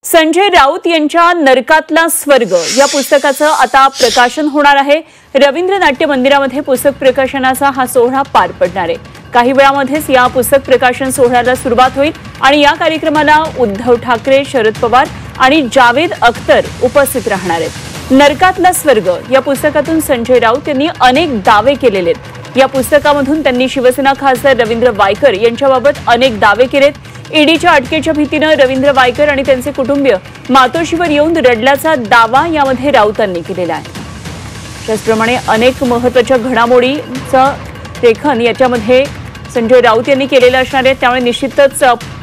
संजय राऊत यांच्या नरकातला स्वर्ग या पुस्तकाचं आता प्रकाशन होणार आहे। रवींद्र नाट्य मंदिरामध्ये पुस्तक प्रकाशनाचा हा सोहळा पार पडणार आहे। काही वेळामध्येच या पुस्तक प्रकाशन सोहळ्याला सुरुवात होईल आणि या कार्यक्रमाला उद्धव ठाकरे, शरद पवार आणि जावेद अख्तर उपस्थित राहणार आहेत। नरकातला स्वर्ग या पुस्तकातून संजय राऊत यांनी अनेक दावे केलेले आहेत। या पुस्तकामधून त्यांनी शिवसेना खासदार रवींद्र वायकर यांच्याबाबत अनेक दावे केलेत। ईडीच्या अटकेच्या भीतीने रवींद्र वायकर आणि त्यांचे कुटुंबीय मातोश्रीवर येऊन रडल्याचा दावा यामध्ये राऊतांनी केलेला आहे। त्याचप्रमाणे अनेक महत्त्वाच्या घडामोडींचं लेखन याच्यामध्ये संजय राऊत यांनी केलेलं असणार आहे। त्यामुळे निश्चितच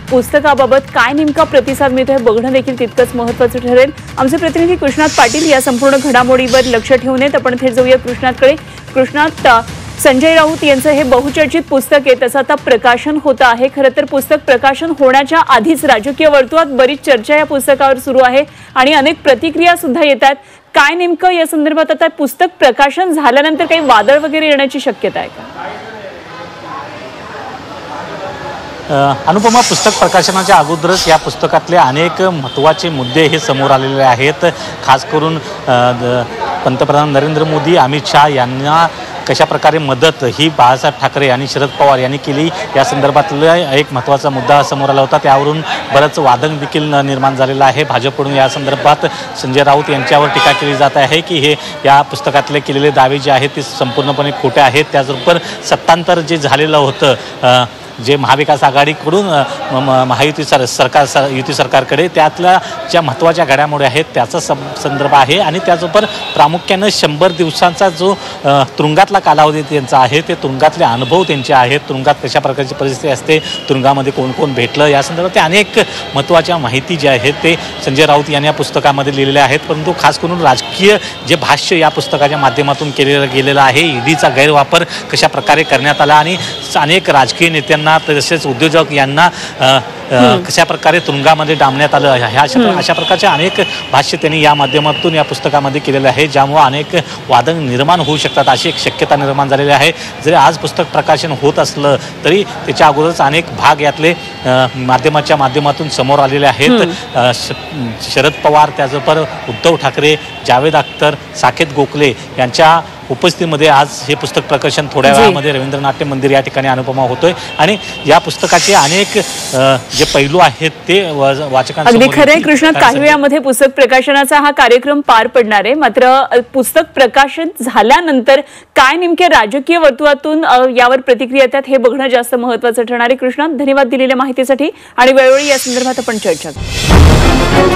पुस्तकाबाबत काय नेमका प्रतिसाद मिळतोय बघणं देखील तितकंच महत्त्वाचं ठरेल। आमचे प्रतिनिधी कृष्णात पाटील या संपूर्ण घडामोडीवर लक्ष ठेवून आहेत। आपण थेट जाऊया कृष्णातकडे। कृष्णात, संजय राऊत यांचं हे बहुचर्चित पुस्तक आहे, त्याचं आता प्रकाशन होतं आहे। खरं तर पुस्तक प्रकाशन होण्याच्या आधीच राजकीय वर्तुळात बरीच चर्चा या पुस्तकावर सुरू आहे आणि अनेक प्रतिक्रिया सुद्धा येतात। काय नेमकं या संदर्भात आता पुस्तक प्रकाशन झाल्यानंतर काही वादळ वगैरे येण्याची शक्यता आहे का? अनुपमा, पुस्तक प्रकाशनाच्या अगोदरच या पुस्तकातले अनेक महत्त्वाचे मुद्दे हे समोर आलेले आहेत। खास करून पंतप्रधान नरेंद्र मोदी, अमित शाह यांना कशा प्रकारे मदत ही बाळासाहेब ठाकरे आणि शरद पवार यांनी केली या संदर्भातला एक महत्त्वाचा मुद्दा समोर आला होता। त्यावरून बरंच वादंग देखील निर्माण झालेला आहे। भाजपकडून या संदर्भात संजय राऊत यांच्यावर टीका केली जात आहे की हे या पुस्तकातले केलेले दावे जे आहेत ते संपूर्णपणे खोटे आहेत। त्याचबरोबर सत्तांतर जे झालेलं होतं जे महाविकास आघाडीकडून महायुती युती सरकारकडे, त्यातल्या ज्या महत्त्वाच्या घडामोडी आहेत त्याचा संदर्भ आहे आणि त्याचबरोबर प्रामुख्यानं 100 दिवसांचा जो तुरुंगातला कालावधी त्यांचा आहे, ते तुरुंगातले अनुभव त्यांचे आहेत। तुरुंगात कशा प्रकारची परिस्थिती असते, तुरुंगामध्ये कोण कोण भेटलं या संदर्भात ते अनेक महत्त्वाच्या माहिती ज्या आहेत ते संजय राऊत यांनी या पुस्तकामध्ये लिहिलेल्या आहेत। परंतु खास करून राजकीय जे भाष्य या पुस्तकाच्या माध्यमातून केलेलं गेलेलं आहे, ईडीचा गैरवापर कशा प्रकारे करण्यात आला आणि अनेक राजकीय नेत्यांना तसेच उद्योजक यांना कशा प्रकारे तुरुंगामध्ये डांबण्यात आलं, अशा प्रकारचे अनेक भाष्य त्यांनी या माध्यमातून या पुस्तकामध्ये केलेलं आहे, ज्यामुळे अनेक वादंग निर्माण होऊ शकतात अशी एक शक्यता निर्माण झालेली आहे। जरी आज पुस्तक प्रकाशन होत असलं तरी त्याच्या अगोदरच अनेक भाग यातले माध्यमाच्या माध्यमातून समोर आलेले आहेत। शरद पवार, त्याचबरोबर उद्धव ठाकरे, जावेद अख्तर, साकेत गोखले यांच्या उपस्थितीमध्ये आज हे पुस्तक प्रकाशन थोड्या वेळामध्ये रवींद्र नाट्य मंदिर या ठिकाणी अनुपमा होतोय आणि या पुस्तकाचे अनेक जे पैलू आहेत ते वाचकांना अगदी खरंय। कृष्णात, काही वेळामध्ये पुस्तक प्रकाशनाचा हा कार्यक्रम पार पडणार आहे, मात्र पुस्तक प्रकाशन झाल्यानंतर काय नेमके राजकीय वर्तुळातून यावर प्रतिक्रिया येतात हे बघणं जास्त महत्त्वाचं ठरणार आहे। कृष्णात, धन्यवाद दिलेल्या माहितीसाठी आणि वेळोवेळी या संदर्भात आपण चर्चा करू।